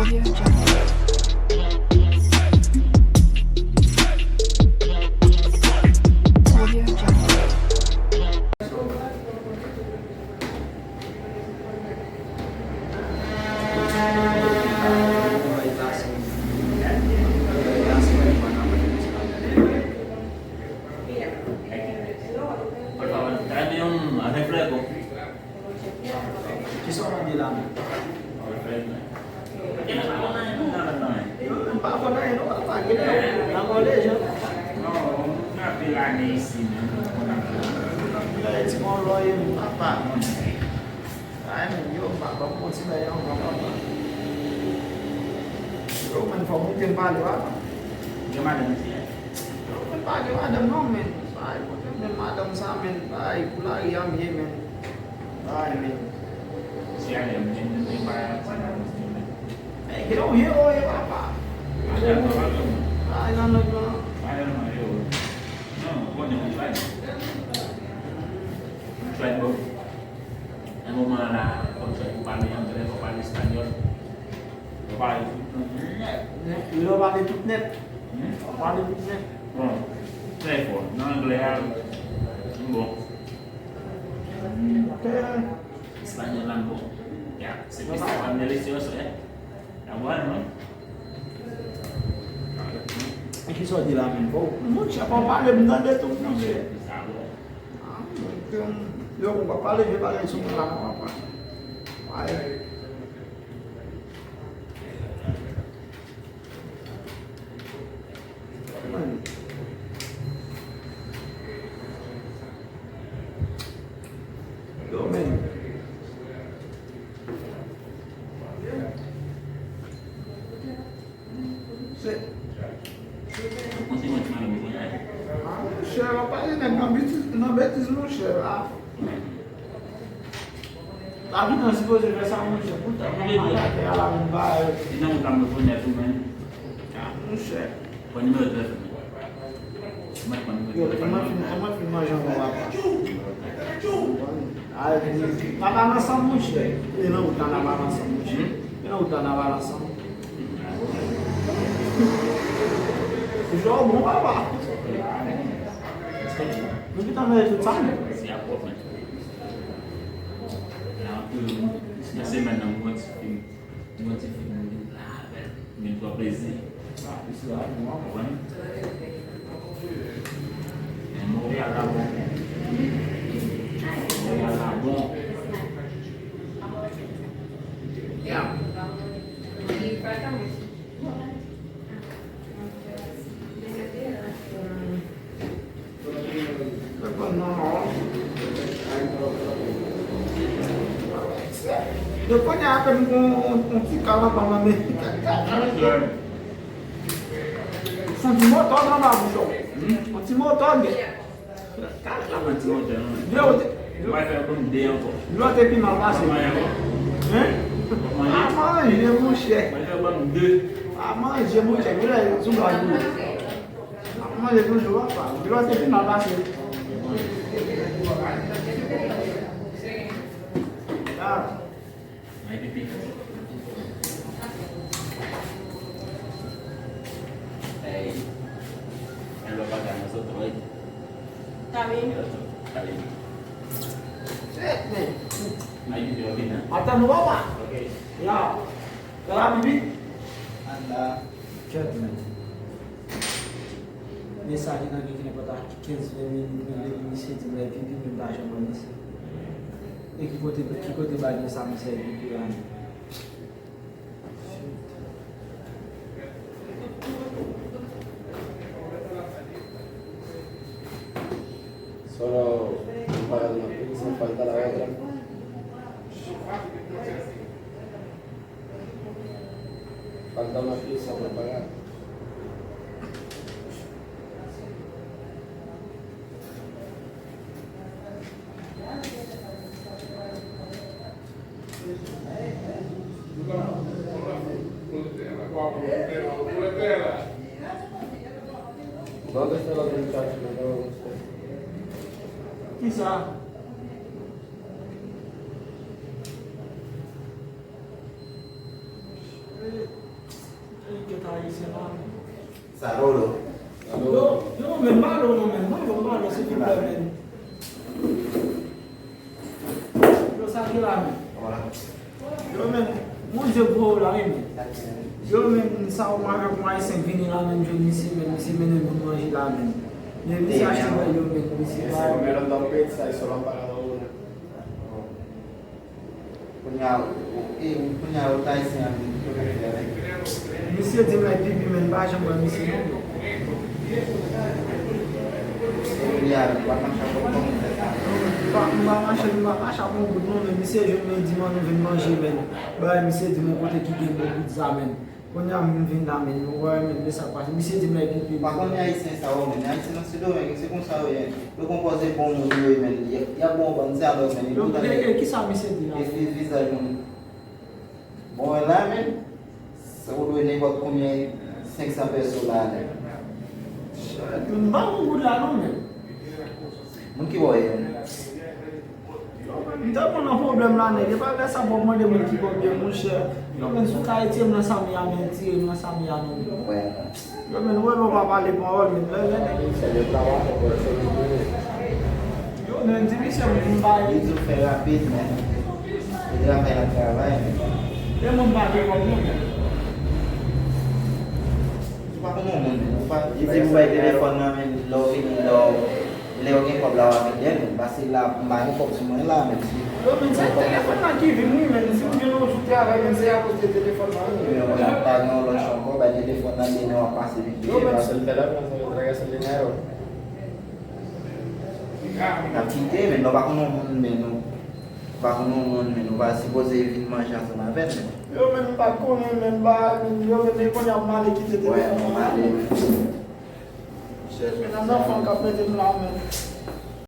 Audio Jungle. Audio Jungle. Por favor, tráeme un refresco. Ci sono di là. Refresco. Non parlo mai, non parlo mai, la collegio. No, una pilanissima. Ci mollo io, papà. Io papà, non si vede, non papà. Roman fa molto in palio, papà. Gimana sih? Roman palio, ada momen. Sai, potrebbe madam samen, sai, kulai yang yemen. Sai, men. Siapa yang menjadi Kira hero ya, papà. Ada apa? Sai, nanno io. Ada nama yo. No, kau jangan cuan. Cuan bu. Yang malah kau cuan paling yang terus paling Spanyol. Paling. Io vale tutto net. Vale tutto net. Oh, telepon. Non gelap. Bu. Spanyol lampu. Ya, sepisah delicioso ya. Yang mana? No? E chi sono di là? Non c'è papà, mi ha detto non c'è. Io con papà le vado su la papà. Vai. Dove? Sì. Masih macam mana bukunya? C'era papà, non avete sluscere. La vita non si può riversare un c'è, puttana, che alla non va. Ini mau kamu punya tuh men. Non c'è. Kau ni boleh telepon. Cuma kau Io prima fino a giorno là. Ma la nostra luce, io non uso la nostra luce. Io non uso la nostra luce. Il gioco non va va. Non ti danno le tuzzane? Siapa men? Nah, tu biasa mana buat film lah, ni tu apa sih? Kawan. Mau dia kamu. Mau kamu. Ya. Depois akan si kalah sama me. Santi motor não vai show. Santi motor deh. Kalau macam tu, Dia vai ter um dia kok. lu até pina lá sih. Mana kok? Hein? Ah, mãe, ele é mulher. Vai ter bang deh. Ah, mãe, ele é mulher. Ele é zumba. Ah, mãe, ele não joga, pá. Lu até pina lá sih. Ah. Mai pipi. Kalau pada masuk terus. Kami Kali. Nih. Ayo jawabin ya. Atas nu bawa. Oke. Ya. Kalau bibi Anda judgment. Mensagem na que botar 15 iniciativa da equipe que tá chamando isso. E que cote bagi sama saya pikiran. Solo para una pizza, falta la otra. Falta una pizza por pagar. ¿Dónde está el otro muchacho? Me acabo de buscar. Quizá. haïtien là. Sarolo. Yo men malo, s'il vous plaît, men. Yo sa ki la men. Voilà. Yo men, moun Dieu gros la men. Yo men, sa ou man avec moi, haïtien vini la men, je misi menen moun manger la men. Mais misi achete ba yo men, misi Ese ba. primero da pizza y solo han pagado una. Punya o Tyson a mí, yo creo que Misi di mwen pipi men, ba jam mwen misi non. Obrigado, vai marchar com como Mba mache apon gout non men, misye jen men di man nou ven manje men. Ba misye di men kote ki gen bon gout za men. Kon ya men ven la men, nou wè men de sa pase. Misye di men pipi. Par contre, haïtien ça va, mais haïtien non c'est dommage, c'est comme ça ouais. Le composé bon mon Dieu mais il y a bon bon ça alors mais tout à Ki sa misye di la? et visage bon là mais ça vous doit n'importe combien 500 personnes là. Men ba moun gout la non men. Mon qui voit Mta moun an problem la ne, de pa lè sa pou mwen de moun ki pou bien moun chè. Yo men sou ka eti mwen sa mi a men, ti mwen sa mi a non. ouais. Yo men wè lò pa pale pou wè men, lè ne. C'est le travail pour faire. Yo men di misye moun ba yi. Ils ont fait rapide mais ils ont fait le travail. Yo moun ba yi wè moun men. Pas comme on pas il dit vous avez téléphone là mais là fini là les aucun comme là avec elle parce que là bah il faut que moi là même si Yo men se telefon nan ki vin mwen men, si mwen gen nou joute avè men se a cause de telefon nan. on a pas non le chambre bah téléphone là il va passer vite parce que le téléphone ça veut dire que dinero a quitté mais non pas comme on mais nous pas comme on mais nous va supposer venir manger ensemble avec Yo men pa konen men ba, yo men kon ya male ki te ouais telefon on nan. va aller Men an enfant ka pete m la men.